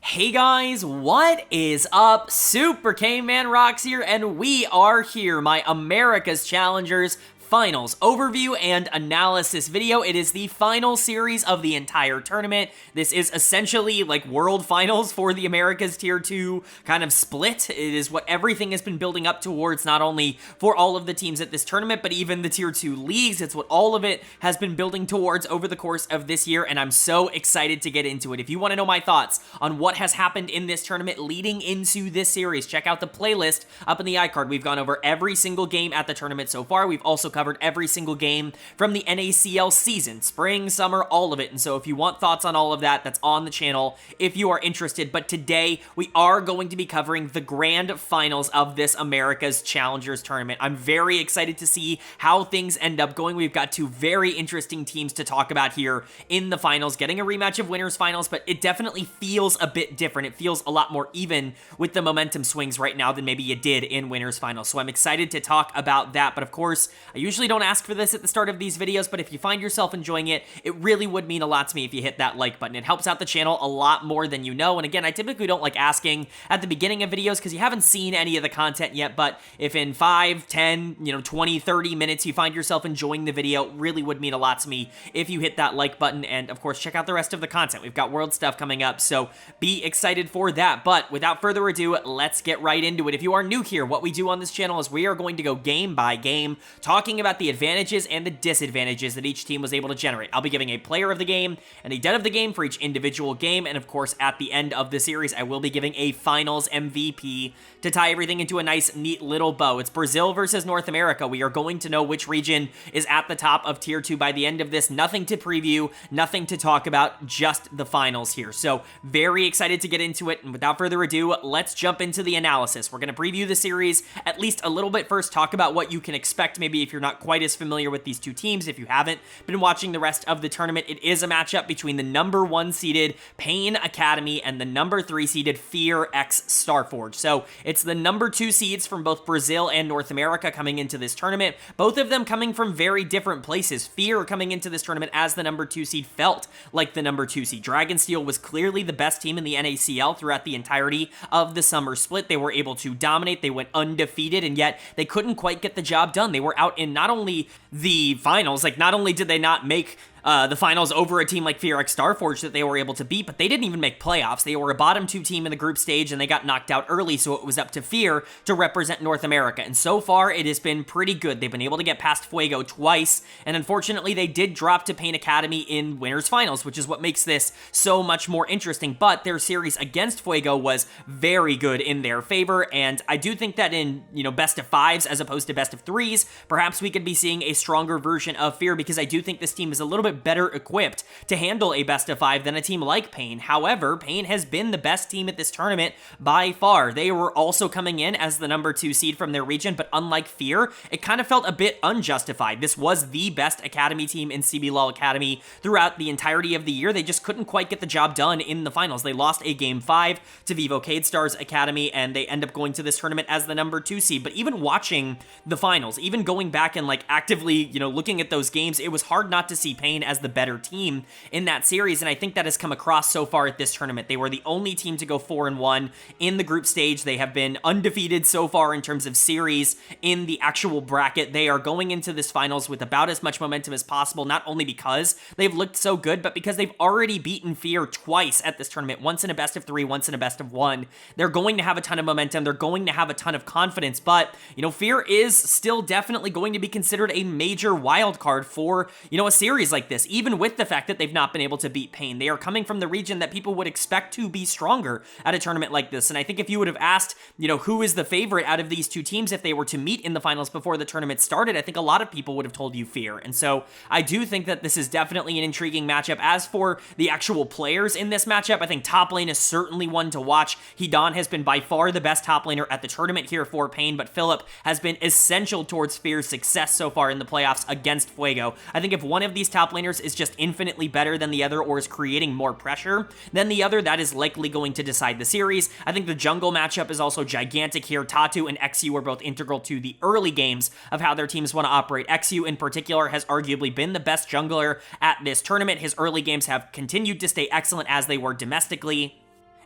Hey guys, what is up? Super K-Man Rocks here, and we are here, my America's Challengers Finals overview and analysis video. It is the final series of the entire tournament. This is essentially like World Finals for the Americas Tier 2 kind of split. It is what everything has been building up towards, not only for all of the teams at this tournament, but even the Tier 2 leagues. It's what all of it has been building towards over the course of this year, and I'm so excited to get into it. If you want to know my thoughts on what has happened in this tournament leading into this series, check out the playlist up in the iCard. We've gone over every single game at the tournament so far. We've also covered every single game from the NACL season, spring, summer, all of it. And so if you want thoughts on all of that, that's on the channel if you are interested. But today, we are going to be covering the grand finals of this America's Challengers tournament. I'm very excited to see how things end up going. We've got two very interesting teams to talk about here in the finals, getting a rematch of winners finals, but it definitely feels a bit different. It feels a lot more even with the momentum swings right now than maybe it did in winners finals. So I'm excited to talk about that. But of course, I usually don't ask for this at the start of these videos, but if you find yourself enjoying it, it really would mean a lot to me if you hit that like button. It helps out the channel a lot more than you know. And again, I typically don't like asking at the beginning of videos because you haven't seen any of the content yet, but if in 5, 10, 20, 30 minutes you find yourself enjoying the video, it really would mean a lot to me if you hit that like button. And of course, check out the rest of the content. We've got world stuff coming up, so be excited for that. But without further ado, let's get right into it. If you are new here, what we do on this channel is we are going to go game by game, talking about the advantages and the disadvantages that each team was able to generate. I'll be giving a player of the game and a dead of the game for each individual game, and of course, at the end of the series, I will be giving a finals MVP to tie everything into a nice, neat little bow. It's Brazil versus North America. We are going to know which region is at the top of Tier 2 by the end of this. Nothing to preview, nothing to talk about, just the finals here. So, very excited to get into it, and without further ado, let's jump into the analysis. We're going to preview the series at least a little bit first, talk about what you can expect, maybe if you're not quite as familiar with these two teams. If you haven't been watching the rest of the tournament, it is a matchup between the number 1 seeded Pain Academy and the number 3 seeded Fear x Starforge. So it's the number 2 seeds from both Brazil and North America coming into this tournament, both of them coming from very different places. Fear coming into this tournament as the number 2 seed felt like the number 2 seed. Dragonsteel was clearly the best team in the NACL throughout the entirety of the summer split. They were able to dominate, they went undefeated, and yet they couldn't quite get the job done. They were out in not only the finals, like not only did they not make the finals over a team like Fear x Starforge that they were able to beat, but they didn't even make playoffs. They were a bottom 2 team in the group stage, and they got knocked out early, so it was up to Fear to represent North America. And so far, it has been pretty good. They've been able to get past Fuego twice, and unfortunately, they did drop to Pain Academy in winners finals, which is what makes this so much more interesting. But their series against Fuego was very good in their favor, and I do think that in, best of 5s as opposed to best of 3s, perhaps we could be seeing a stronger version of Fear, because I do think this team is a little bit better equipped to handle a best of 5 than a team like Pain. However, Pain has been the best team at this tournament by far. They were also coming in as the number 2 seed from their region, but unlike Fear, it kind of felt a bit unjustified. This was the best Academy team in CBLOL Academy throughout the entirety of the year. They just couldn't quite get the job done in the finals. They lost a Game 5 to Vivo Cade Stars Academy, and they end up going to this tournament as the number 2 seed. But even watching the finals, even going back and actively, looking at those games, it was hard not to see Pain as the better team in that series, and I think that has come across so far at this tournament. They were the only team to go 4-1 in the group stage. They have been undefeated so far in terms of series in the actual bracket. They are going into this finals with about as much momentum as possible, not only because they've looked so good, but because they've already beaten Fear twice at this tournament, once in a best of 3, once in a best of 1. They're going to have a ton of momentum. They're going to have a ton of confidence, but, Fear is still definitely going to be considered a major wild card for, a series like this, even with the fact that they've not been able to beat Pain. They are coming from the region that people would expect to be stronger at a tournament like this. And I think if you would have asked, who is the favorite out of these two teams if they were to meet in the finals before the tournament started, I think a lot of people would have told you Fear. And so I do think that this is definitely an intriguing matchup. As for the actual players in this matchup, I think top lane is certainly one to watch. Hidan has been by far the best top laner at the tournament here for Pain, but Philip has been essential towards Fear's success so far in the playoffs against Fuego. I think if one of these top laners is just infinitely better than the other or is creating more pressure than the other, that is likely going to decide the series. I think the jungle matchup is also gigantic here. Tatu and XU are both integral to the early games of how their teams want to operate. XU in particular has arguably been the best jungler at this tournament. His early games have continued to stay excellent as they were domestically.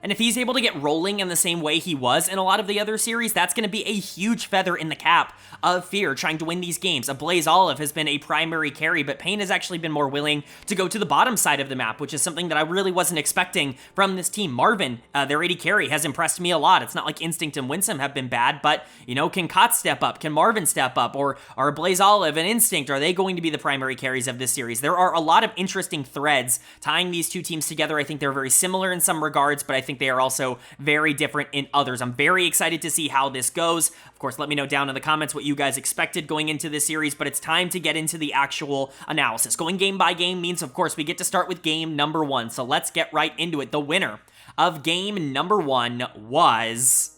And if he's able to get rolling in the same way he was in a lot of the other series, that's going to be a huge feather in the cap of Fear trying to win these games. A Blaze Olive has been a primary carry, but Pain has actually been more willing to go to the bottom side of the map, which is something that I really wasn't expecting from this team. Marvin, their AD carry, has impressed me a lot. It's not like Instinct and Winsome have been bad, but, you know, can Kotz step up? Can Marvin step up? Or are Blaze Olive and Instinct, are they going to be the primary carries of this series? There are a lot of interesting threads tying these two teams together. I think they're very similar in some regards, but I think they are also very different in others. I'm very excited to see how this goes. Of course, let me know down in the comments what you guys expected going into this series, but it's time to get into the actual analysis. Going game by game means, of course, we get to start with game number 1, so let's get right into it. The winner of game number 1 was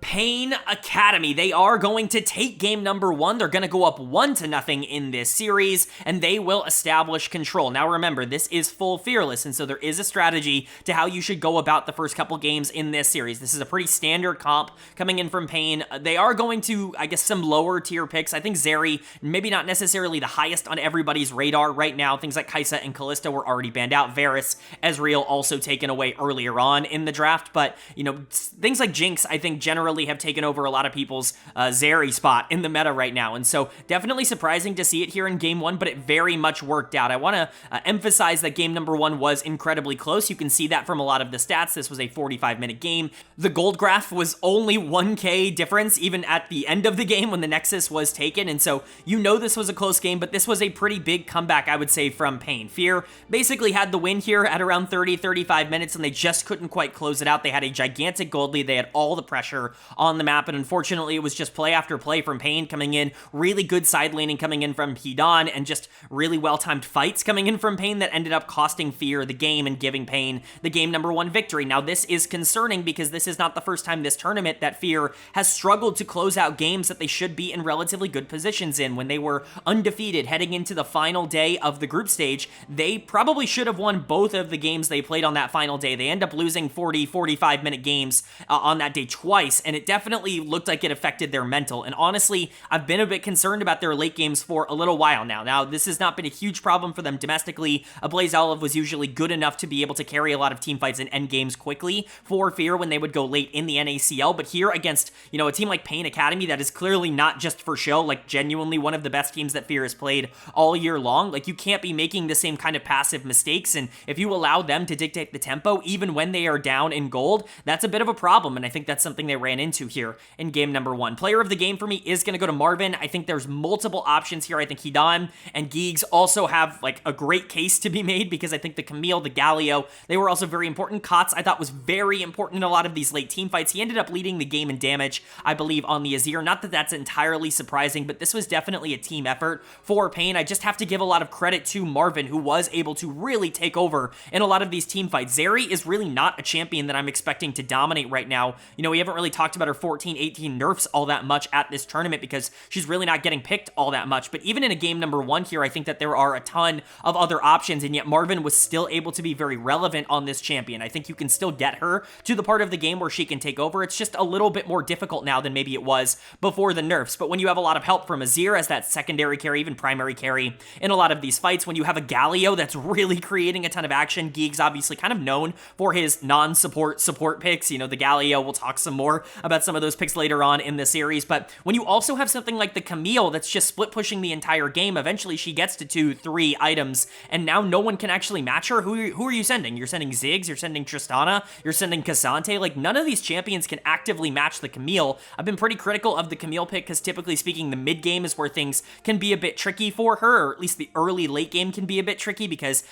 Pain Academy. They are going to take game number 1. They're going to go up 1-0 in this series, and they will establish control. Now remember, this is full Fearless, and so there is a strategy to how you should go about the first couple games in this series. This is a pretty standard comp coming in from Pain. They are going to, I guess, some lower tier picks. I think Zeri, maybe not necessarily the highest on everybody's radar right now. Things like Kai'Sa and Kalista were already banned out. Varus, Ezreal also taken away earlier on in the draft, but, you know, things like Jinx, I think, generally have taken over a lot of people's Zeri spot in the meta right now, and so definitely surprising to see it here in game 1, but it very much worked out. I want to emphasize that game number 1 was incredibly close. You can see that from a lot of the stats. This was a 45-minute game. The gold graph was only 1k difference even at the end of the game when the Nexus was taken, and so you know this was a close game, but this was a pretty big comeback, I would say, from Pain. Fear basically had the win here at around 30-35 minutes, and they just couldn't quite close it out. They had a gigantic gold lead. They had all the pressure on the map, and unfortunately it was just play after play from Pain coming in, really good side laning coming in from Hidan, and just really well-timed fights coming in from Pain that ended up costing Fear the game and giving Pain the game number 1 victory. Now this is concerning because this is not the first time this tournament that Fear has struggled to close out games that they should be in relatively good positions in. When they were undefeated heading into the final day of the group stage, they probably should have won both of the games they played on that final day. They end up losing 40-45 minute games on that day twice, and it definitely looked like it affected their mental. And honestly, I've been a bit concerned about their late games for a little while now. Now, this has not been a huge problem for them domestically. A Blaze Olive was usually good enough to be able to carry a lot of team fights and end games quickly for Fear when they would go late in the NACL. But here against, you know, a team like Pain Academy that is clearly not just for show, like genuinely one of the best teams that Fear has played all year long, like you can't be making the same kind of passive mistakes. And if you allow them to dictate the tempo, even when they are down in gold, that's a bit of a problem. And I think that's something they ran into here in game number 1. Player of the game for me is going to go to Marvin. I think there's multiple options here. I think Hidan and Geegs also have like a great case to be made because I think the Camille, the Galio, they were also very important. Kotz, I thought, was very important in a lot of these late team fights. He ended up leading the game in damage, I believe, on the Azir. Not that that's entirely surprising, but this was definitely a team effort for Pain. I just have to give a lot of credit to Marvin, who was able to really take over in a lot of these team fights. Zeri is really not a champion that I'm expecting to dominate right now. You know, we haven't really talked about her 14-18 nerfs all that much at this tournament because she's really not getting picked all that much. But even in a game number 1 here, I think that there are a ton of other options, and yet Marvin was still able to be very relevant on this champion. I think you can still get her to the part of the game where she can take over. It's just a little bit more difficult now than maybe it was before the nerfs. But when you have a lot of help from Azir as that secondary carry, even primary carry in a lot of these fights, when you have a Galio that's really creating a ton of action, Geeks obviously kind of known for his non-support picks. You know, the Galio, we'll talk some more about some of those picks later on in the series, but when you also have something like the Camille that's just split pushing the entire game, eventually she gets to 2-3 items, and now no one can actually match her. Who are you sending? You're sending Ziggs, you're sending Tristana, you're sending Cassante. Like, none of these champions can actively match the Camille. I've been pretty critical of the Camille pick because typically speaking, the mid game is where things can be a bit tricky for her, or at least the early late game can be a bit tricky because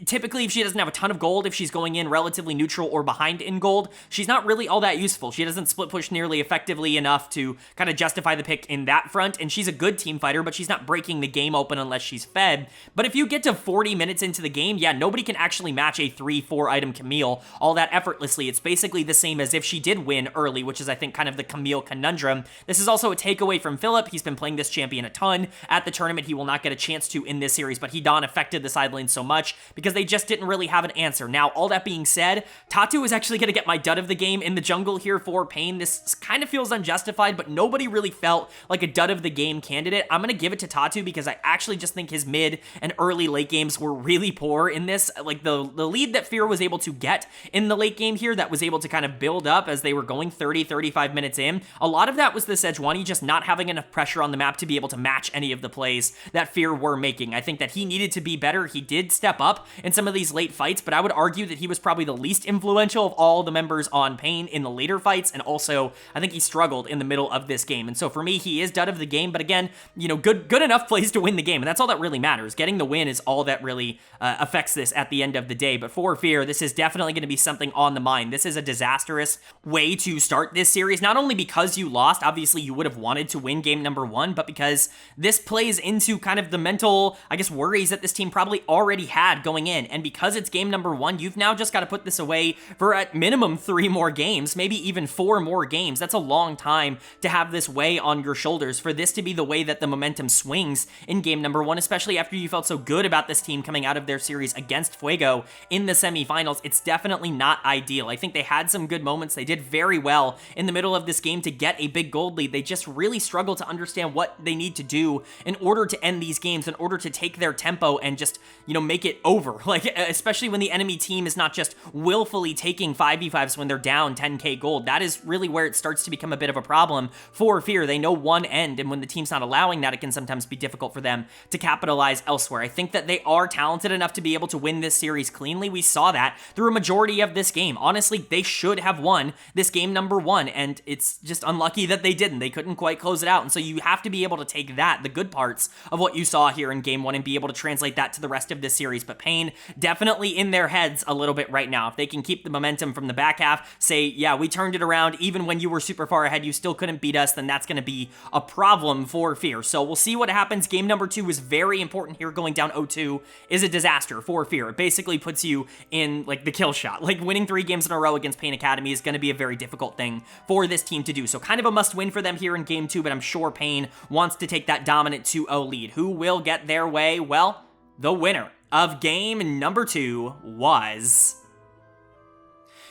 typically if she doesn't have a ton of gold, if she's going in relatively neutral or behind in gold, she's not really all that useful. She doesn't split push nearly effectively enough to kind of justify the pick in that front, and she's a good team fighter, but she's not breaking the game open unless she's fed. But if you get to 40 minutes into the game, yeah, nobody can actually match a 3-4 item Camille all that effortlessly. It's basically the same as if she did win early, which is, I think, kind of the Camille conundrum. This is also a takeaway from Philip. He's been playing this champion a ton at the tournament. He will not get a chance to in this series, but Hidan affected the side lane so much. because they just didn't really have an answer. Now, all that being said, Tatu is actually going to get my dud of the game in the jungle here for Pain. This kind of feels unjustified, but nobody really felt like a dud of the game candidate. I'm going to give it to Tatu because I actually just think his mid and early late games were really poor in this. Like the lead that Fear was able to get in the late game here that was able to kind of build up as they were going 30-35 minutes in, a lot of that was the Sejuani just not having enough pressure on the map to be able to match any of the plays that Fear were making. I think that he needed to be better. He did step up in some of these late fights, but I would argue that he was probably the least influential of all the members on Pain in the later fights, and also I think he struggled in the middle of this game. And so for me, he is dud of the game, but again, you know, good enough plays to win the game, and that's all that really matters. Getting the win is all that really affects this at the end of the day. But for Fear, this is definitely going to be something on the mind. This is a disastrous way to start this series, not only because you lost, obviously you would have wanted to win game number 1, but because this plays into kind of the mental, I guess, worries that this team probably already had going in. And because it's game number 1, you've now just got to put this away for at minimum 3 more games, maybe even 4 more games. That's a long time to have this weigh on your shoulders, for this to be the way that the momentum swings in game number 1, especially after you felt so good about this team coming out of their series against Fuego in the semifinals. It's definitely not ideal. I think they had some good moments. They did very well in the middle of this game to get a big gold lead. They just really struggle to understand what they need to do in order to end these games, in order to take their tempo and just, you know, make it over. Like, especially when the enemy team is not just willfully taking 5v5s when they're down 10k gold. That is really where it starts to become a bit of a problem for Fear. They know one end, and when the team's not allowing that, it can sometimes be difficult for them to capitalize elsewhere. I think that they are talented enough to be able to win this series cleanly. We saw that through a majority of this game. Honestly, they should have won this game number 1, and it's just unlucky that they didn't. They couldn't quite close it out, and so you have to be able to take that, the good parts of what you saw here in game 1, and be able to translate that to the rest of this series. But Pain definitely in their heads a little bit right now. If they can keep the momentum from the back half, say, yeah, we turned it around, even when you were super far ahead, you still couldn't beat us, then that's going to be a problem for Fear. So we'll see what happens. Game number 2 is very important here. Going down 0-2 is a disaster for Fear. It basically puts you in, like, the kill shot. Like, winning 3 games in a row against Pain Academy is going to be a very difficult thing for this team to do. So kind of a must-win for them here in game 2, but I'm sure Pain wants to take that dominant 2-0 lead. Who will get their way? Well, the winner of game number 2 was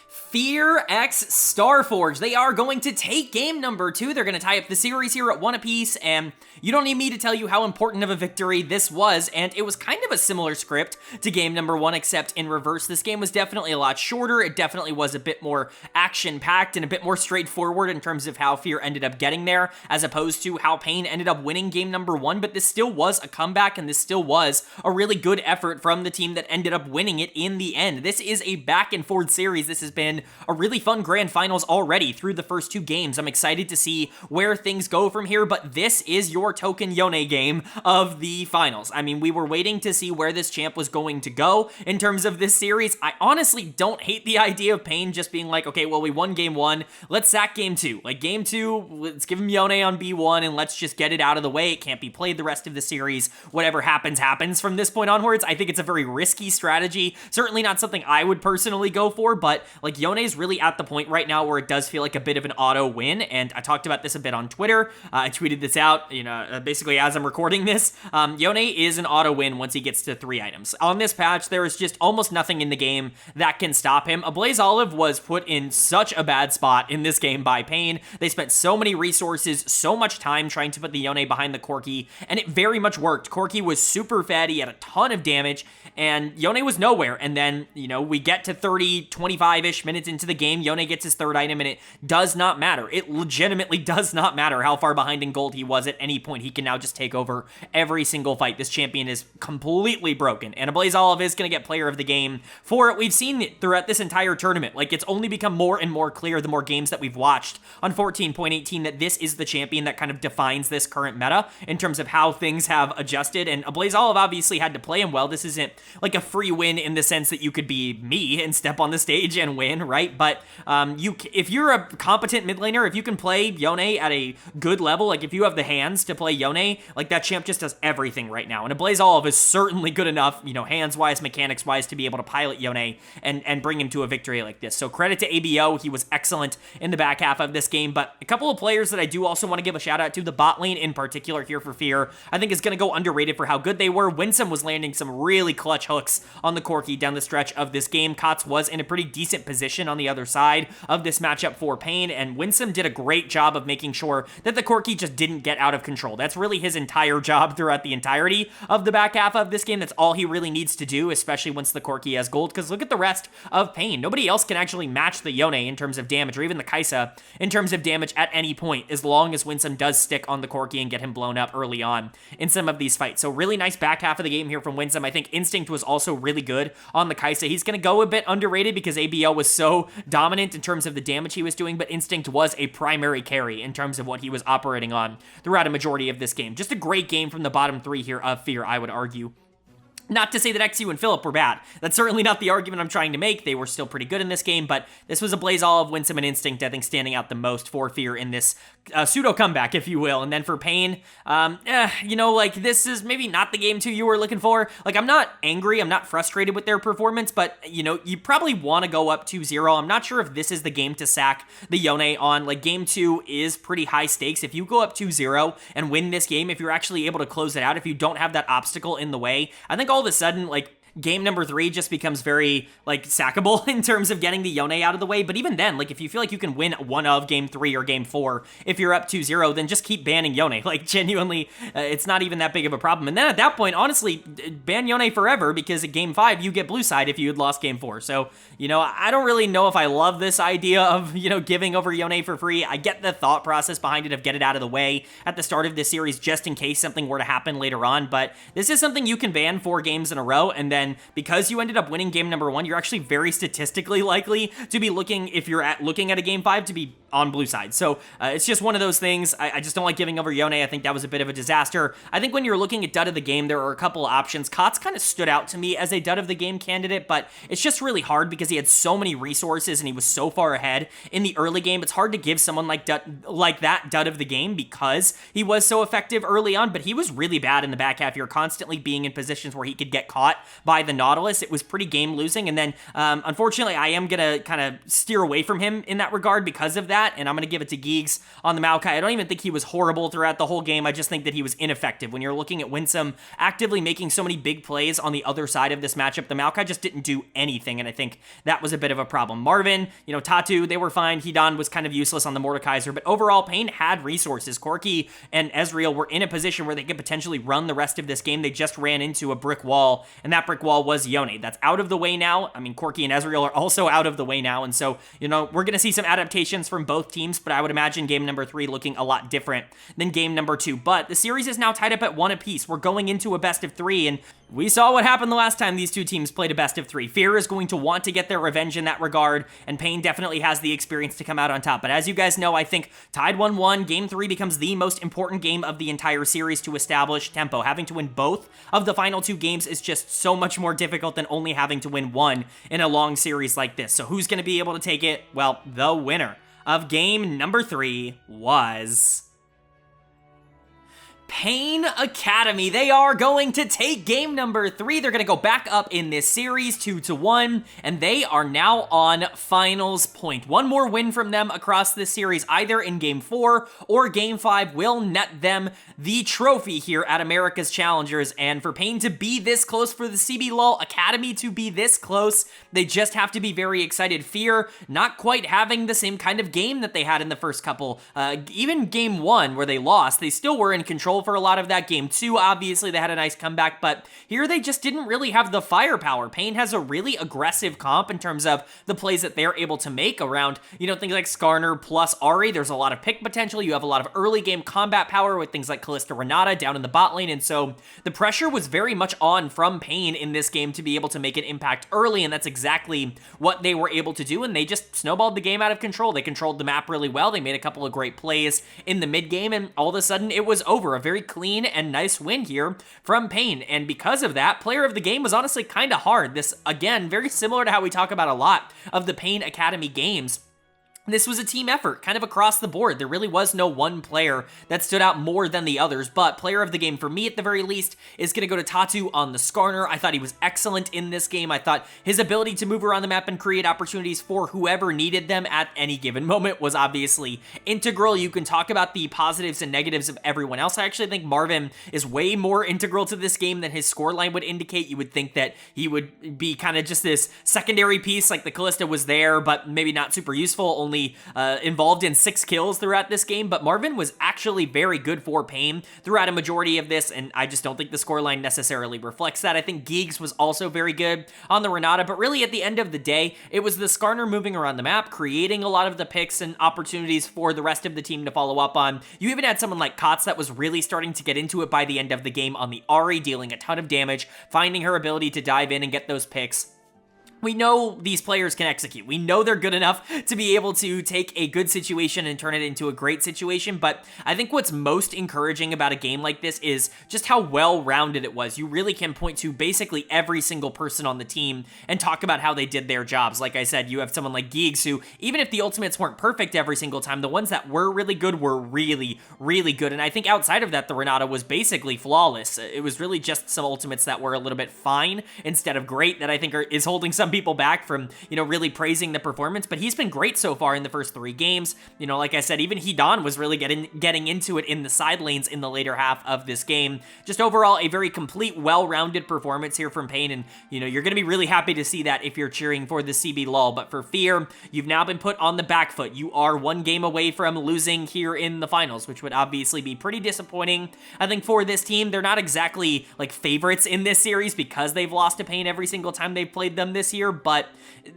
Fear x Starforge. They are going to take game number 2. They're going to tie up the series here at 1 apiece, and you don't need me to tell you how important of a victory this was, and it was kind of a similar script to game number 1, except in reverse. This game was definitely a lot shorter. It definitely was a bit more action-packed and a bit more straightforward in terms of how Fear ended up getting there, as opposed to how Pain ended up winning game number 1, but this still was a comeback, and this still was a really good effort from the team that ended up winning it in the end. This is a back-and-forth series. This has been a really fun grand finals already through the first 2 games. I'm excited to see where things go from here, but this is your token Yone game of the finals. I mean, we were waiting to see where this champ was going to go in terms of this series. I honestly don't hate the idea of Pain just being like, okay, well, we won game 1, let's sack game 2. Like, game 2, let's give him Yone on B1, and let's just get it out of the way. It can't be played the rest of the series. Whatever happens, happens from this point onwards. I think it's a very risky strategy. Certainly not something I would personally go for, but, like, Yone is really at the point right now where it does feel like a bit of an auto win, and I talked about this a bit on Twitter. I tweeted this out, you know, basically as I'm recording this. Yone is an auto win once he gets to 3 items. On this patch, there is just almost nothing in the game that can stop him. Ablaze Olive was put in such a bad spot in this game by Pain. They spent so many resources, so much time trying to put the Yone behind the Corki, and it very much worked. Corki was super fed, he had a ton of damage, and Yone was nowhere. And then, you know, we get to 30, 25-ish minutes into the game, Yone gets his 3rd item, and it does not matter. It legitimately does not matter how far behind in gold he was at any point. He can now just take over every single fight. This champion is completely broken, and Ablaze Olive is going to get player of the game for it. We've seen it throughout this entire tournament. Like, it's only become more and more clear the more games that we've watched on 14.18 that this is the champion that kind of defines this current meta in terms of how things have adjusted, and Ablaze Olive obviously had to play him well. This isn't like a free win in the sense that you could be me and step on the stage and win, right? But if you're a competent mid laner, if you can play Yone at a good level, like if you have the hands to play Yone, like that champ just does everything right now. And Ablaze Olive is certainly good enough, you know, hands-wise, mechanics-wise, to be able to pilot Yone and bring him to a victory like this. So credit to ABO, he was excellent in the back half of this game. But a couple of players that I do also want to give a shout out to, the bot lane in particular here for Fear, I think is going to go underrated for how good they were. Winsome was landing some really clutch clutch hooks on the Corki down the stretch of this game. Kotz was in a pretty decent position on the other side of this matchup for Pain, and Winsome did a great job of making sure that the Corki just didn't get out of control. That's really his entire job throughout the entirety of the back half of this game. That's all he really needs to do, especially once the Corki has gold, because look at the rest of Pain. Nobody else can actually match the Yone in terms of damage, or even the Kaisa in terms of damage at any point, as long as Winsome does stick on the Corki and get him blown up early on in some of these fights. So really nice back half of the game here from Winsome. I think Instinct was also really good on the Kaisa. He's going to go a bit underrated because ABL was so dominant in terms of the damage he was doing, but Instinct was a primary carry in terms of what he was operating on throughout a majority of this game. Just a great game from the bottom three here of Fear, I would argue. Not to say that XU and Philip were bad. That's certainly not the argument I'm trying to make. They were still pretty good in this game, but this was a blaze all of Winsome and Instinct, I think, standing out the most for Fear in this pseudo comeback, if you will. And then for Pain, this is maybe not the game 2 you were looking for. Like, I'm not angry, I'm not frustrated with their performance, but, you probably want to go up 2-0. I'm not sure if this is the game to sack the Yone on. Like, game 2 is pretty high stakes. If you go up 2-0 and win this game, if you're actually able to close it out, if you don't have that obstacle in the way, I think all of a sudden, game number 3 just becomes very, sackable in terms of getting the Yone out of the way. But even then, if you feel like you can win one of game 3 or game 4, if you're up 2-0, then just keep banning Yone. Genuinely, it's not even that big of a problem. And then at that point, honestly, ban Yone forever, because at game 5, you get blue side if you had lost game 4. So, I don't really know if I love this idea of, giving over Yone for free. I get the thought process behind it of get it out of the way at the start of this series, just in case something were to happen later on. But this is something you can ban 4 games in a row, and then because you ended up winning game number 1, you're actually very statistically likely to be looking, if you're looking at a game 5, to be on blue side. So it's just one of those things. I just don't like giving over Yone. I think that was a bit of a disaster. I think when you're looking at dud of the game, there are a couple of options. Kotz kind of stood out to me as a dud of the game candidate, but it's just really hard because he had so many resources and he was so far ahead in the early game. It's hard to give someone like that dud of the game because he was so effective early on, but he was really bad in the back half. You're constantly being in positions where he could get caught by the Nautilus. It was pretty game losing, and then unfortunately I am gonna kind of steer away from him in that regard because of that, and I'm gonna give it to Geeks on the Maokai. I don't even think he was horrible throughout the whole game. I just think that he was ineffective. When you're looking at Winsome actively making so many big plays on the other side of this matchup, the Maokai just didn't do anything, and I think that was a bit of a problem. Marvin, Tatu, they were fine. Hidan was kind of useless on the Mordekaiser, but overall Pain had resources. Corki and Ezreal were in a position where they could potentially run the rest of this game. They just ran into a brick wall, and that brick wall was Yone. That's out of the way now. I mean, Corki and Ezreal are also out of the way now, and so, we're going to see some adaptations from both teams, but I would imagine game number 3 looking a lot different than game number 2. But the series is now tied up at 1 apiece. We're going into a best of 3, and we saw what happened the last time these two teams played a best of 3. Fear is going to want to get their revenge in that regard, and Pain definitely has the experience to come out on top. But as you guys know, I think tied 1-1, game 3 becomes the most important game of the entire series to establish tempo. Having to win both of the final 2 games is just so much more difficult than only having to win one in a long series like this. So who's going to be able to take it? Well, the winner of game number 3 was Pain Academy. They are going to take game number 3. They're going to go back up in this series 2-1, and they are now on finals point. One more win from them across this series, either in game 4 or game 5, will net them the trophy here at America's Challengers. And for Pain to be this close, for the CBLOL Academy to be this close, they just have to be very excited. Fear not quite having the same kind of game that they had in the first couple. Even game 1 where they lost, they still were in control for a lot of that. Game 2, obviously, they had a nice comeback, but here they just didn't really have the firepower. Pain has a really aggressive comp in terms of the plays that they're able to make around, things like Skarner plus Ahri. There's a lot of pick potential. You have a lot of early game combat power with things like Kalista Renata down in the bot lane, and so the pressure was very much on from Pain in this game to be able to make an impact early, and that's exactly what they were able to do, and they just snowballed the game out of control. They controlled the map really well. They made a couple of great plays in the mid game, and all of a sudden it was over. A very clean and nice win here from Pain, and because of that, player of the game was honestly kind of hard. This, again, very similar to how we talk about a lot of the Pain Academy games. This was a team effort, kind of across the board. There really was no one player that stood out more than the others, but player of the game for me at the very least is going to go to Tatu on the Skarner. I thought he was excellent in this game. I thought his ability to move around the map and create opportunities for whoever needed them at any given moment was obviously integral. You can talk about the positives and negatives of everyone else. I actually think Marvin is way more integral to this game than his scoreline would indicate. You would think that he would be kind of just this secondary piece, like the Callista was there, but maybe not super useful, only involved in 6 kills throughout this game, but Marvin was actually very good for Pain throughout a majority of this, and I just don't think the scoreline necessarily reflects that. I think Geeks was also very good on the Renata, but really at the end of the day, it was the Skarner moving around the map, creating a lot of the picks and opportunities for the rest of the team to follow up on. You even had someone like Kotz that was really starting to get into it by the end of the game on the Ahri, dealing a ton of damage, finding her ability to dive in and get those picks. We know these players can execute. We know they're good enough to be able to take a good situation and turn it into a great situation, but I think what's most encouraging about a game like this is just how well-rounded it was. You really can point to basically every single person on the team and talk about how they did their jobs. Like I said, you have someone like Geeks who, even if the ultimates weren't perfect every single time, the ones that were really good were really, really good, and I think outside of that, the Renata was basically flawless. It was really just some ultimates that were a little bit fine instead of great that I think is holding some people back from, really praising the performance, but he's been great so far in the first 3 games. Like I said, even Hidan was really getting into it in the side lanes in the later half of this game. Just overall, a very complete, well-rounded performance here from Pain, and, you're going to be really happy to see that if you're cheering for the CB LOL, but for Fear, you've now been put on the back foot. You are 1 game away from losing here in the finals, which would obviously be pretty disappointing. I think for this team, they're not exactly, favorites in this series because they've lost to Pain every single time they've played them this year, but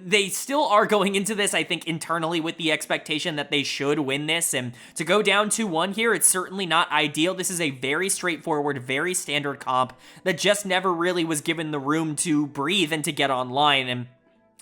they still are going into this, I think, internally with the expectation that they should win this, and to go down 2-1 here, it's certainly not ideal. This is a very straightforward, very standard comp that just never really was given the room to breathe and to get online, and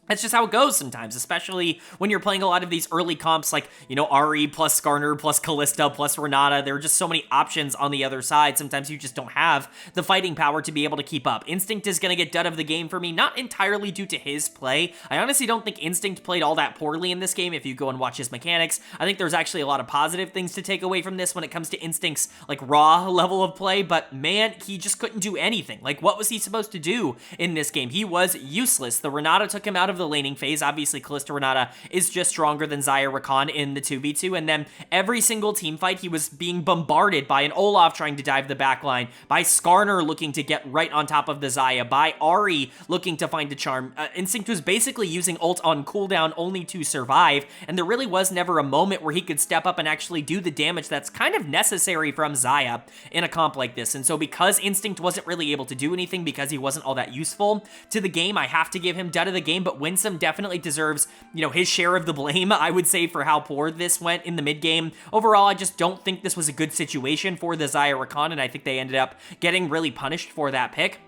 that's just how it goes sometimes, especially when you're playing a lot of these early comps like, Ahri plus Skarner plus Callista plus Renata. There are just so many options on the other side. Sometimes you just don't have the fighting power to be able to keep up. Instinct is going to get done of the game for me, not entirely due to his play. I honestly don't think Instinct played all that poorly in this game if you go and watch his mechanics. I think there's actually a lot of positive things to take away from this when it comes to Instinct's, raw level of play, but man, he just couldn't do anything. What was he supposed to do in this game? He was useless. The Renata took him out of the laning phase. Obviously, Callista Renata is just stronger than Xayah Rakan in the 2v2, and then every single team fight, he was being bombarded by an Olaf trying to dive the backline, by Skarner looking to get right on top of the Xayah, by Ahri looking to find a charm. Instinct was basically using ult on cooldown only to survive, and there really was never a moment where he could step up and actually do the damage that's kind of necessary from Xayah in a comp like this. And so because Instinct wasn't really able to do anything because he wasn't all that useful to the game, I have to give him dud of the game, but Winsome definitely deserves, his share of the blame, I would say, for how poor this went in the mid game. Overall, I just don't think this was a good situation for the Xayah Rakan, and I think they ended up getting really punished for that pick.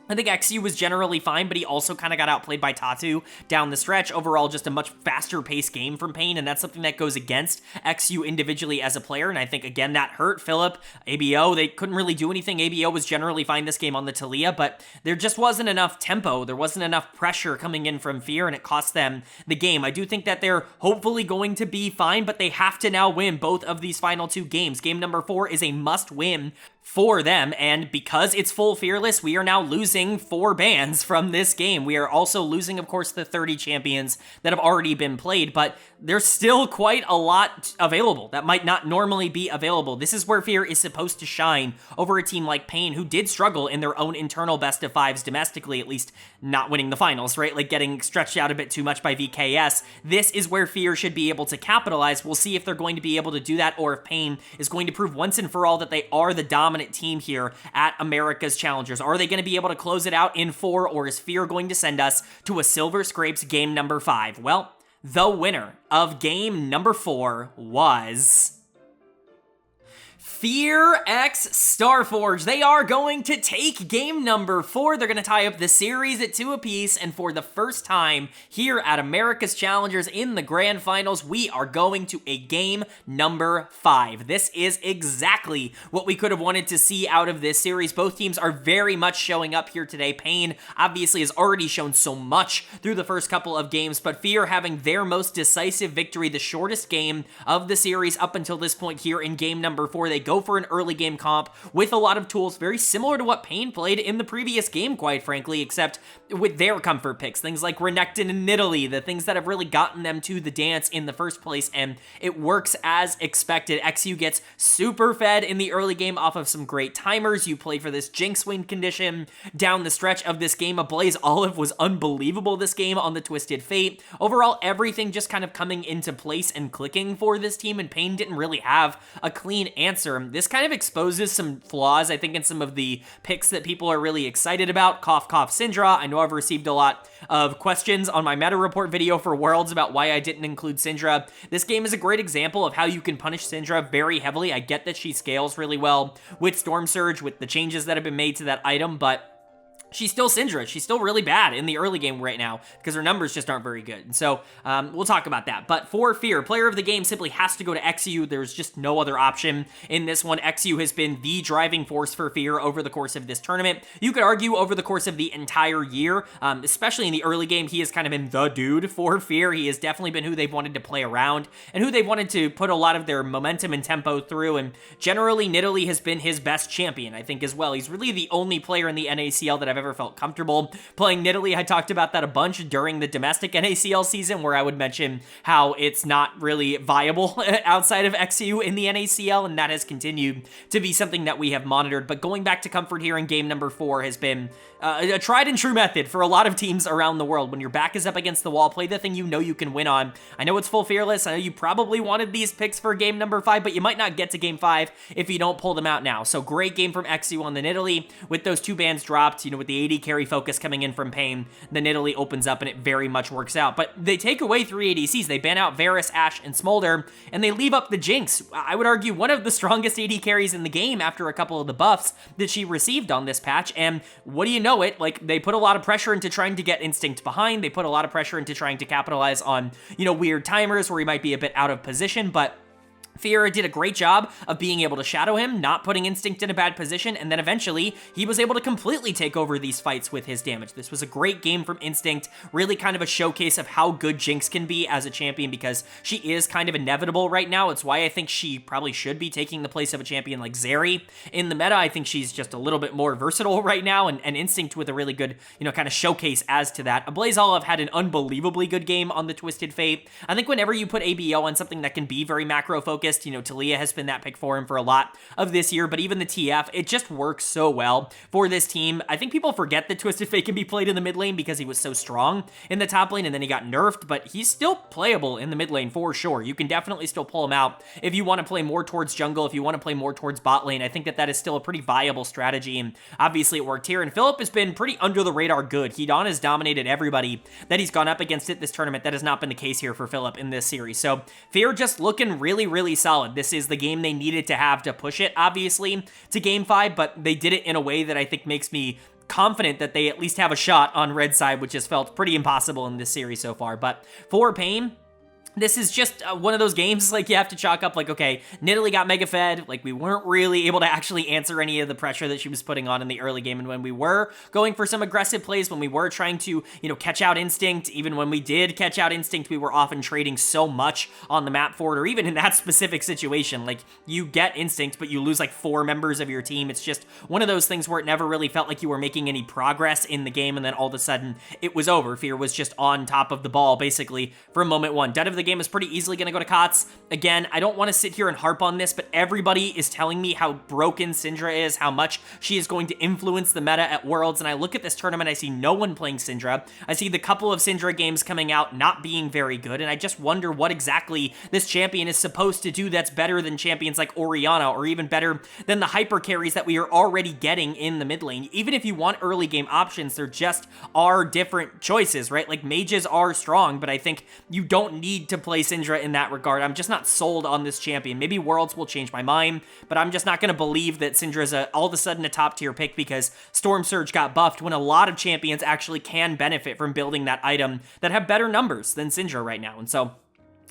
I think XU was generally fine, but he also kind of got outplayed by Tatu down the stretch. Overall, just a much faster-paced game from Pain, and that's something that goes against XU individually as a player, and I think, again, that hurt Philip. ABO, they couldn't really do anything. ABO was generally fine this game on the Taliyah, but there just wasn't enough tempo. There wasn't enough pressure coming in from Fear, and it cost them the game. I do think that they're hopefully going to be fine, but they have to now win both of these final 2 games. Game number 4 is a must-win for them, and because it's full Fearless, we are now losing 4 bans from this game. We are also losing, of course, the 30 champions that have already been played, but there's still quite a lot available that might not normally be available. This is where Fear is supposed to shine over a team like Pain, who did struggle in their own internal best of 5s domestically, at least not winning the finals, right? Getting stretched out a bit too much by VKS. This is where Fear should be able to capitalize. We'll see if they're going to be able to do that, or if Pain is going to prove once and for all that they are the dominant team here at America's Challengers. Are they going to be able to close it out in 4, or is Fear going to send us to a Silver Scrapes game number 5? Well, the winner of game number 4 was Fear x Starforge. They are going to take game number 4. They're going to tie up the series at 2 apiece, and for the first time here at America's Challengers in the Grand Finals, we are going to a game number 5. This is exactly what we could have wanted to see out of this series. Both teams are very much showing up here today. Pain obviously has already shown so much through the first couple of games, but Fear having their most decisive victory, the shortest game of the series up until this point here in game number 4. They go for an early game comp with a lot of tools, very similar to what Pain played in the previous game, quite frankly, except with their comfort picks, things like Renekton and Nidalee, the things that have really gotten them to the dance in the first place, and it works as expected. XU gets super fed in the early game off of some great timers. You play for this Jinx win condition down the stretch of this game. Ablaze Olive was unbelievable this game on the Twisted Fate. Overall, everything just kind of coming into place and clicking for this team, and Pain didn't really have a clean answer. This kind of exposes some flaws, I think, in some of the picks that people are really excited about. Cough, cough, Syndra. I know I've received a lot of questions on my meta report video for Worlds about why I didn't include Syndra. This game is a great example of how you can punish Syndra very heavily. I get that she scales really well with Storm Surge, with the changes that have been made to that item, but she's still Syndra. She's still really bad in the early game right now because her numbers just aren't very good. And so we'll talk about that. But for Fear, player of the game simply has to go to XU. There's just no other option in this one. XU has been the driving force for Fear over the course of this tournament. You could argue over the course of the entire year, especially in the early game, he has kind of been the dude for Fear. He has definitely been who they've wanted to play around and who they've wanted to put a lot of their momentum and tempo through. And generally, Nidalee has been his best champion, I think, as well. He's really the only player in the NACL that I've ever felt comfortable playing Nidalee. I talked about that a bunch during the domestic NACL season, where I would mention how it's not really viable outside of XU in the NACL, and that has continued to be something that we have monitored. But going back to comfort here in game number 4 has been a tried and true method for a lot of teams around the world. When your back is up against the wall, play the thing you know you can win on. I know it's full fearless. I know you probably wanted these picks for game number 5, but you might not get to game 5 if you don't pull them out now. So great game from XU on the Nidalee with those 2 bans dropped, with the AD carry focus coming in from Pain. The Nidalee opens up and it very much works out. But they take away 3 ADCs. They ban out Varus, Ashe, and Smolder, and they leave up the Jinx. I would argue one of the strongest AD carries in the game after a couple of the buffs that she received on this patch. And what do you know it? Like, they put a lot of pressure into trying to get Instinct behind. They put a lot of pressure into trying to capitalize on, weird timers where he might be a bit out of position, but Fear did a great job of being able to shadow him, not putting Instinct in a bad position, and then eventually he was able to completely take over these fights with his damage. This was a great game from Instinct, really kind of a showcase of how good Jinx can be as a champion, because she is kind of inevitable right now. It's why I think she probably should be taking the place of a champion like Zeri in the meta. I think she's just a little bit more versatile right now, and Instinct with a really good, kind of showcase as to that. Ablaze Olive had an unbelievably good game on the Twisted Fate. I think whenever you put ABO on something that can be very macro-focused, Talia has been that pick for him for a lot of this year, but even the TF, it just works so well for this team. I think people forget that Twisted Fate can be played in the mid lane because he was so strong in the top lane and then he got nerfed, but he's still playable in the mid lane for sure. You can definitely still pull him out if you want to play more towards jungle, if you want to play more towards bot lane. I think that is still a pretty viable strategy, and obviously it worked here. And Philip has been pretty under the radar good. Hedon has dominated everybody that he's gone up against at this tournament. That has not been the case here for Philip in this series. So Fear just looking really, really solid. This is the game they needed to have to push it, obviously, to game 5, but they did it in a way that I think makes me confident that they at least have a shot on red side, which has felt pretty impossible in this series so far. But for Pain, this is just one of those games, like, you have to chalk up, like, okay, Nidalee got mega fed, like, we weren't really able to actually answer any of the pressure that she was putting on in the early game, and when we were going for some aggressive plays, when we were trying to, catch out Instinct, even when we did catch out Instinct, we were often trading so much on the map for it, or even in that specific situation, like, you get Instinct, but you lose, like, 4 members of your team. It's just one of those things where it never really felt like you were making any progress in the game, and then all of a sudden, it was over. Fear was just on top of the ball, basically, from moment 1. Dead of the game is pretty easily going to go to COTS. Again, I don't want to sit here and harp on this, but everybody is telling me how broken Syndra is, how much she is going to influence the meta at Worlds, and I look at this tournament, I see no one playing Syndra. I see the couple of Syndra games coming out not being very good, and I just wonder what exactly this champion is supposed to do that's better than champions like Orianna, or even better than the hyper carries that we are already getting in the mid lane. Even if you want early game options, there just are different choices, right? Like, mages are strong, but I think you don't need to play Syndra in that regard. I'm just not sold on this champion. Maybe Worlds will change my mind, but I'm just not going to believe that Syndra's all of a sudden a top tier pick because Storm Surge got buffed when a lot of champions actually can benefit from building that item that have better numbers than Syndra right now. And so,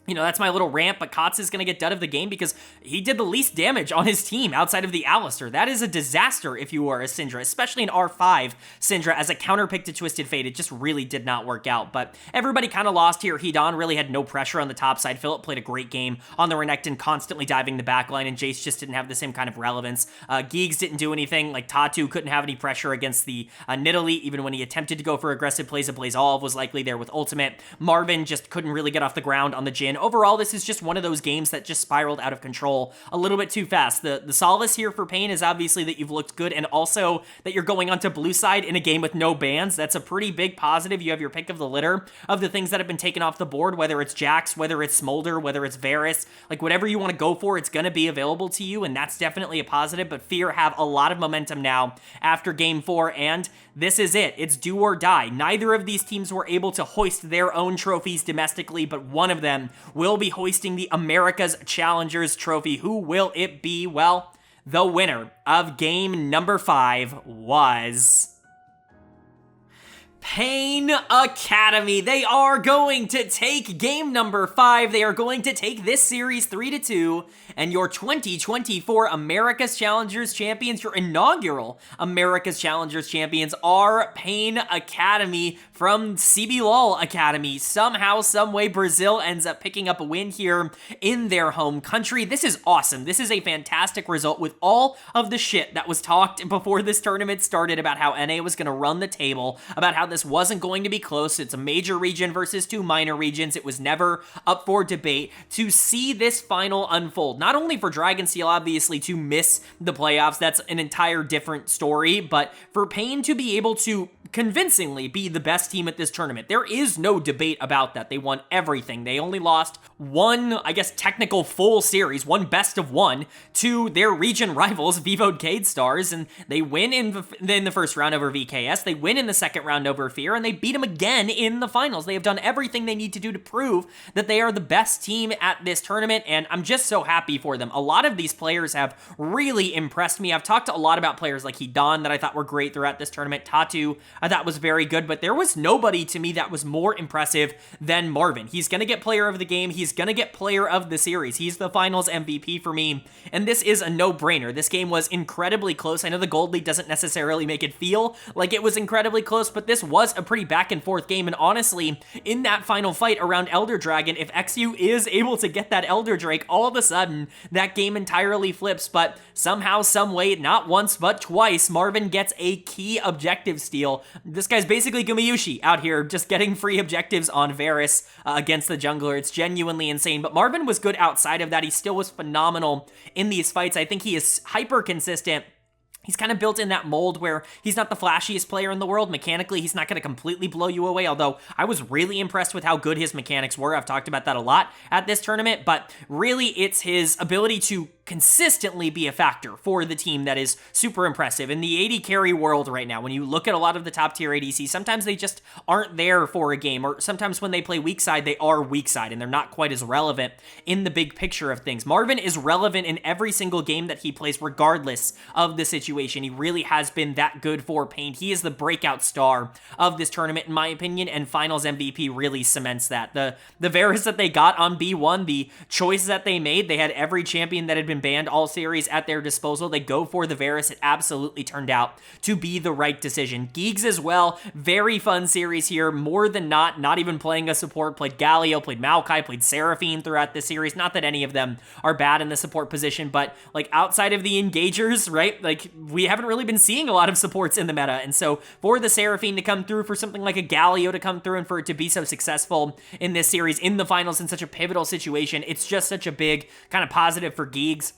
you know, that's my little rant, but Kotz is going to get dud of the game because he did the least damage on his team outside of the Alistair. That is a disaster if you are a Syndra, especially an R5 Syndra as a counter pick to Twisted Fate. It just really did not work out, but everybody kind of lost here. Hedon really had no pressure on the top side. Philip played a great game on the Renekton, constantly diving the backline, and Jace just didn't have the same kind of relevance. Giggs didn't do anything. Like, Tatu couldn't have any pressure against the Nidalee, even when he attempted to go for aggressive plays. A Blaze Olive was likely there with ultimate. Marvin just couldn't really get off the ground on the Jhin. Overall, this is just one of those games that just spiraled out of control a little bit too fast. The solace here for Pain is obviously that you've looked good and also that you're going onto blue side in a game with no bans. That's a pretty big positive. You have your pick of the litter of the things that have been taken off the board, whether it's Jax, whether it's Smolder, whether it's Varus, like whatever you want to go for, it's going to be available to you, and that's definitely a positive. But Fear have a lot of momentum now after game 4, and this is it. It's do or die. Neither of these teams were able to hoist their own trophies domestically, but one of them will be hoisting the America's Challengers Trophy. Who will it be? Well, the winner of game number 5 was Pain Academy. They are going to take game number 5. They are going to take this series 3-2, and your 2024 America's Challengers champions, your inaugural America's Challengers champions, are Pain Academy from CBLOL Academy. Somehow, someway, Brazil ends up picking up a win here in their home country. This is awesome. This is a fantastic result with all of the shit that was talked before this tournament started about how NA was going to run the table, about how this wasn't going to be close. It's a major region versus 2 minor regions. It was never up for debate. To see this final unfold, not only for Dragonsteel, obviously, to miss the playoffs, that's an entire different story, but for Pain to be able to convincingly be the best team at this tournament. There is no debate about that. They won everything. They only lost one, I guess, technical full series, one best of one, to their region rivals, Vivo Cade Stars, and they win in the first round over VKS. They win in the second round over Fear, and they beat them again in the finals. They have done everything they need to do to prove that they are the best team at this tournament, and I'm just so happy for them. A lot of these players have really impressed me. I've talked a lot about players like Hedon that I thought were great throughout this tournament. Tatu, I thought was very good, but there was nobody to me that was more impressive than Marvin. He's going to get player of the game. He's going to get player of the series. He's the finals MVP for me, and this is a no-brainer. This game was incredibly close. I know the Gold League doesn't necessarily make it feel like it was incredibly close, but this was a pretty back and forth game, and honestly, in that final fight around Elder Dragon, if XU is able to get that Elder Drake, all of a sudden, that game entirely flips, but somehow, someway, not once, but twice, Marvin gets a key objective steal. This guy's basically Gumayushi out here, just getting free objectives on Varus against the jungler. It's genuinely insane, but Marvin was good outside of that. He still was phenomenal in these fights. I think he is hyper consistent. He's kind of built in that mold where he's not the flashiest player in the world. Mechanically, he's not going to completely blow you away, although I was really impressed with how good his mechanics were. I've talked about that a lot at this tournament, but really it's his ability to consistently be a factor for the team that is super impressive. In the AD carry world right now, when you look at a lot of the top tier ADC, sometimes they just aren't there for a game, or sometimes when they play weak side, they are weak side, and they're not quite as relevant in the big picture of things. Marvin is relevant in every single game that he plays, regardless of the situation. He really has been that good for Pain. He is the breakout star of this tournament, in my opinion, and Finals MVP really cements that. The Varus that they got on B1, the choices that they made, they had every champion that had been banned all series at their disposal. They go for the Varus. It absolutely turned out to be the right decision. Giggs as well, very fun series here. More than not even playing a support. Played Galio, played Maokai, played Seraphine throughout this series. Not that any of them are bad in the support position, but like outside of the engagers, right? Like we haven't really been seeing a lot of supports in the meta. And so for the Seraphine to come through, for something like a Galio to come through, and for it to be so successful in this series, in the finals, in such a pivotal situation, it's just such a big kind of positive for Giggs.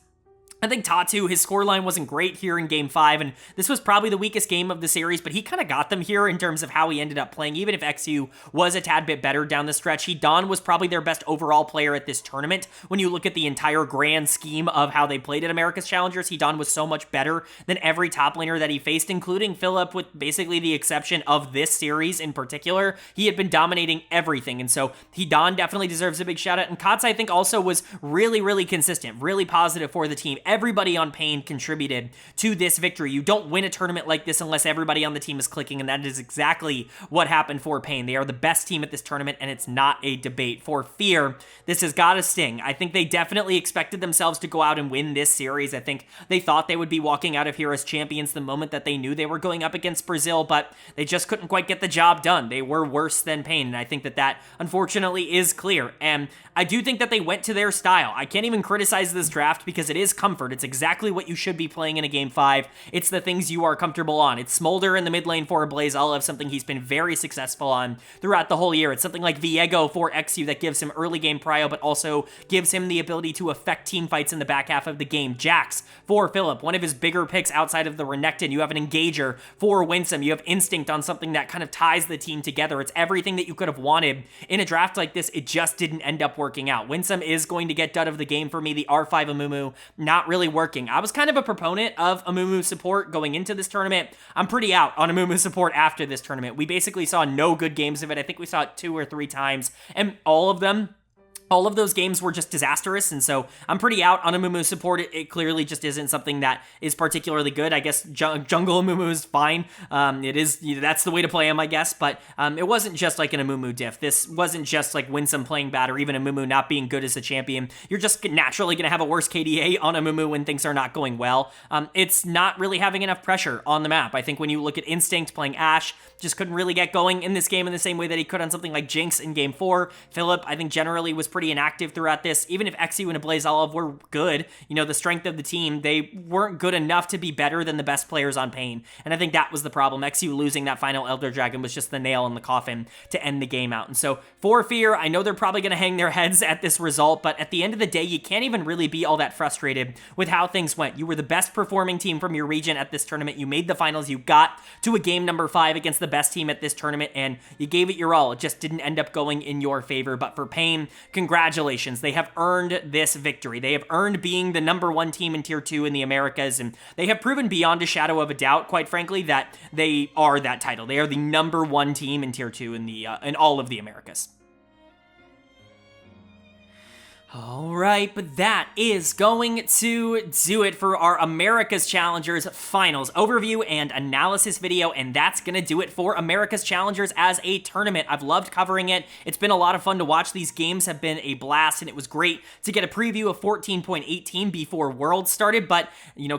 I think Tatu, his scoreline wasn't great here in Game 5, and this was probably the weakest game of the series, but he kind of got them here in terms of how he ended up playing. Even if XU was a tad bit better down the stretch, Don was probably their best overall player at this tournament. When you look at the entire grand scheme of how they played at America's Challengers, Don was so much better than every top laner that he faced, including Philip, with basically the exception of this series in particular. He had been dominating everything, and so Don definitely deserves a big shout out. And Kotz, I think, also was really, really consistent, really positive for the team. Everybody on Pain contributed to this victory. You don't win a tournament like this unless everybody on the team is clicking, and that is exactly what happened for Pain. They are the best team at this tournament, and it's not a debate. For Fear, this has got to sting. I think they definitely expected themselves to go out and win this series. I think they thought they would be walking out of here as champions the moment that they knew they were going up against Brazil, but they just couldn't quite get the job done. They were worse than Pain, and I think that unfortunately is clear. And I do think that they went to their style. I can't even criticize this draft because it is comfort. It's exactly what you should be playing in a Game 5. It's the things you are comfortable on. It's Smolder in the mid lane for Blaze Olive, something he's been very successful on throughout the whole year. It's something like Viego for XU that gives him early game prio, but also gives him the ability to affect team fights in the back half of the game. Jax for Philip, one of his bigger picks outside of the Renekton. You have an Engager for Winsome. You have Instinct on something that kind of ties the team together. It's everything that you could have wanted in a draft like this. It just didn't end up working out. Winsome is going to get dud of the game for me. The R5 Amumu not really working. I was kind of a proponent of Amumu support going into this tournament. I'm pretty out on Amumu support after this tournament. We basically saw no good games of it. I think we saw it 2 or 3 times, and all of those games were just disastrous, and so I'm pretty out on Amumu support. It clearly just isn't something that is particularly good. I guess Jungle Amumu is fine. It is, that's the way to play him, I guess, but it wasn't just like an Amumu diff. This wasn't just like Winsome playing bad or even Amumu not being good as a champion. You're just naturally going to have a worse KDA on Amumu when things are not going well. It's not really having enough pressure on the map. I think when you look at Instinct playing Ashe, just couldn't really get going in this game in the same way that he could on something like Jinx in Game 4. Philip, I think, generally was pretty inactive throughout this. Even if XU and Blaze Olive were good, the strength of the team, they weren't good enough to be better than the best players on Pain. And I think that was the problem. XU losing that final Elder Dragon was just the nail in the coffin to end the game out. And so for Fear, I know they're probably going to hang their heads at this result, but at the end of the day, you can't even really be all that frustrated with how things went. You were the best performing team from your region at this tournament. You made the finals. You got to a game number 5 against the best team at this tournament, and you gave it your all. It just didn't end up going in your favor. But for Pain, congratulations. They have earned this victory. They have earned being the number 1 team in Tier 2 in the Americas, and they have proven beyond a shadow of a doubt, quite frankly, that they are that title. They are the number 1 team in Tier 2 in all of the Americas. All right, but that is going to do it for our America's Challengers Finals overview and analysis video, and that's going to do it for America's Challengers as a tournament. I've loved covering it. It's been a lot of fun to watch. These games have been a blast, and it was great to get a preview of 14.18 before Worlds started, but,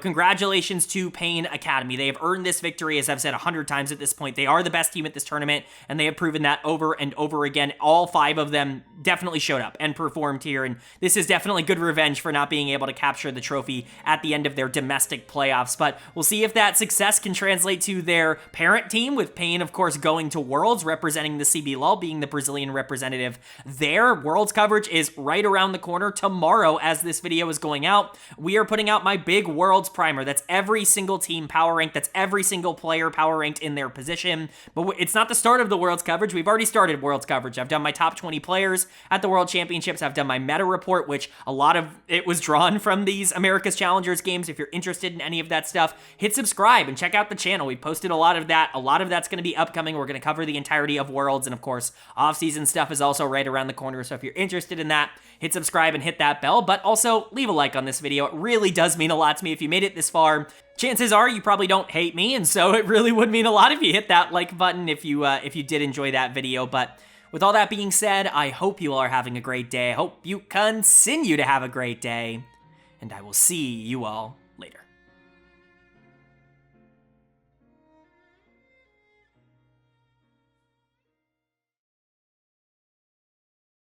congratulations to Pain Academy. They have earned this victory, as I've said 100 times at this point. They are the best team at this tournament, and they have proven that over and over again. All 5 of them definitely showed up and performed here, and this is definitely good revenge for not being able to capture the trophy at the end of their domestic playoffs, but we'll see if that success can translate to their parent team, with Pain, of course, going to Worlds, representing the CBLOL, being the Brazilian representative there. Worlds coverage is right around the corner tomorrow as this video is going out. We are putting out my big Worlds primer. That's every single team power ranked. That's every single player power ranked in their position, but it's not the start of the Worlds coverage. We've already started Worlds coverage. I've done my top 20 players at the World Championships. I've done my meta report, which a lot of it was drawn from these America's Challengers games. If you're interested in any of that stuff, hit subscribe and check out the channel. We posted a lot of that. A lot of that's going to be upcoming. We're going to cover the entirety of Worlds, and of course, off-season stuff is also right around the corner. So if you're interested in that, hit subscribe and hit that bell, but also leave a like on this video. It really does mean a lot to me if you made it this far. Chances are you probably don't hate me, and so it really would mean a lot if you hit that like button if you did enjoy that video. But with all that being said, I hope you all are having a great day. I hope you continue to have a great day, and I will see you all